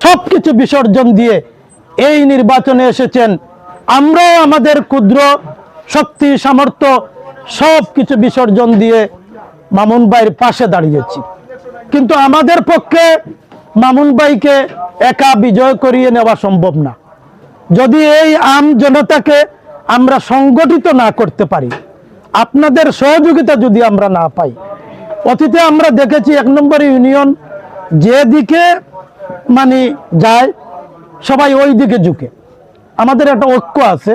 সবকিছু বিসর্জন দিয়ে এই নির্বাচনে এসেছেন। আমরাও আমাদের ক্ষুদ্র শক্তি সামর্থ্য সবকিছু বিসর্জন দিয়ে মামুন ভাইয়ের পাশে দাঁড়িয়েছি। কিন্তু আমাদের পক্ষে মামুন ভাইকে একা বিজয় করিয়ে নেওয়া সম্ভব না। যদি এই আম জনতাকে আমরা সংগঠিত না করতে পারি, আপনাদের সহযোগিতা যদি আমরা না পাই, অতীতে আমরা দেখেছি 1 নম্বর ইউনিয়ন যেদিকে মানে যায় সবাই ওই দিকে ঝুঁকে। আমাদের একটা ঐক্য আছে।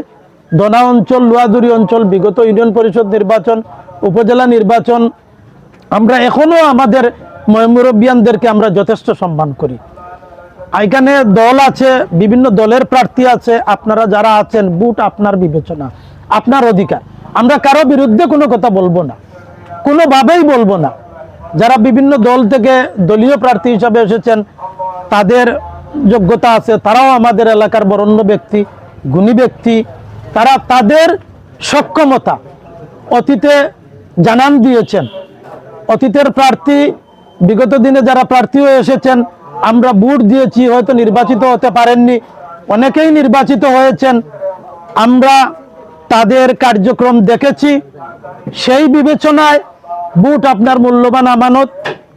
দোনা অঞ্চল, লোহাদুরি অঞ্চল, বিগত ইউনিয়ন পরিষদ নির্বাচন, উপজেলা নির্বাচন, আমরা এখনো আমাদের মুরব্বিয়ানদেরকে আমরা যথেষ্ট সম্মান করি। এখানে দল আছে, বিভিন্ন দলের প্রার্থী আছে। আপনারা যারা আছেন, ভোট আপনার বিবেচনা, আপনার অধিকার। আমরা কারো বিরুদ্ধে কোনো কথা বলবো না, কোনোভাবেই বলবো না। যারা বিভিন্ন দল থেকে দলীয় প্রার্থী হিসাবে এসেছেন, তাদের যোগ্যতা আছে, তারাও আমাদের এলাকার বরেণ্য ব্যক্তি, গুণী ব্যক্তি। তারা তাদের সক্ষমতা অতীতে জানান দিয়েছেন। অতীতের প্রার্থী, বিগত দিনে যারা প্রার্থী হয়ে এসেছেন, আমরা ভোট দিয়েছি, হয়তো নির্বাচিত হতে পারেননি, অনেকেই নির্বাচিত হয়েছেন। আমরা তাদের কার্যক্রম দেখেছি। সেই বিবেচনায় ভোট আপনার মূল্যবান আমানত।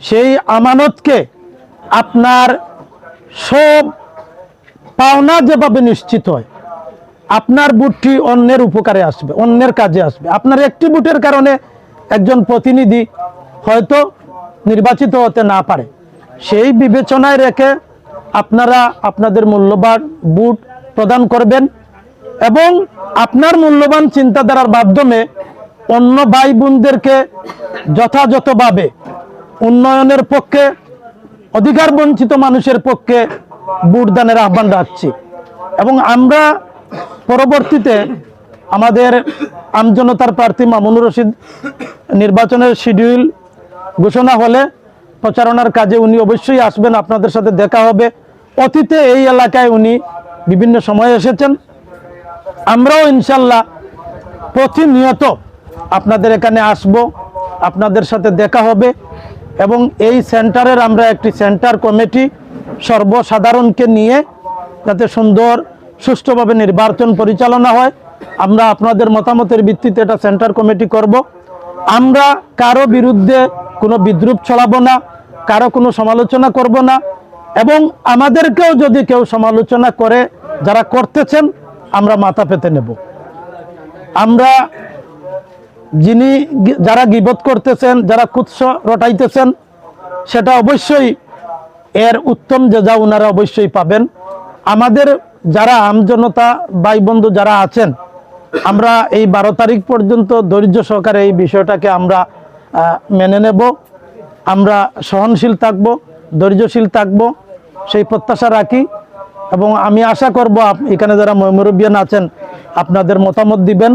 সেই আমানতকে আপনার সব পাওনা যেভাবে নিশ্চিত হয়, আপনার ভোটটি অন্যের উপকারে আসবে, অন্যের কাজে আসবে। আপনার একটি ভোটের কারণে একজন প্রতিনিধি হয়তো নির্বাচিত হতে না পারে। সেই বিবেচনায় রেখে আপনারা আপনাদের মূল্যবান ভোট প্রদান করবেন এবং আপনার মূল্যবান চিন্তাধারার মাধ্যমে অন্য ভাই বোনদেরকে যথাযথভাবে উন্নয়নের পক্ষে, অধিকার বঞ্চিত মানুষের পক্ষে ভোটদানের আহ্বান রাখছি। এবং আমরা পরবর্তীতে আমাদের আমজনতার প্রার্থী মামুনুর রশিদ নির্বাচনের শিডিউল ঘোষণা হলে প্রচারণার কাজে উনি অবশ্যই আসবেন, আপনাদের সাথে দেখা হবে। অতীতে এই এলাকায় উনি বিভিন্ন সময়ে এসেছেন। আমরাও ইনশাল্লাহ প্রতিনিয়ত আপনাদের এখানে আসব, আপনাদের সাথে দেখা হবে। এবং এই সেন্টারের আমরা একটি সেন্টার কমিটি সর্বসাধারণকে নিয়ে যাতে সুন্দর সুষ্ঠুভাবে নির্বাচন পরিচালনা হয়, আমরা আপনাদের মতামতের ভিত্তিতে এটা সেন্টার কমিটি করব। আমরা কারো বিরুদ্ধে কোনো বিদ্রুপ ছড়াবো না, কারো কোনো সমালোচনা করব না। এবং আমাদেরকেও যদি কেউ সমালোচনা করে, যারা করতেছেন, আমরা মাথা পেতে নেব। আমরা যারা গীবত করতেছেন, যারা কুৎস রটাইতেছেন, সেটা অবশ্যই এর উত্তম সাজা ওনারা অবশ্যই পাবেন। আমাদের যারা আমজনতা ভাই বন্ধু যারা আছেন, আমরা এই 12 তারিখ পর্যন্ত ধৈর্য সহকারে এই বিষয়টাকে আমরা মেনে নেব। আমরা সহনশীল থাকব, ধৈর্যশীল থাকব, সেই প্রত্যাশা রাখি। এবং আমি আশা করব এখানে যারা মুরব্বিয়ান আছেন আপনাদের মতামত দিবেন।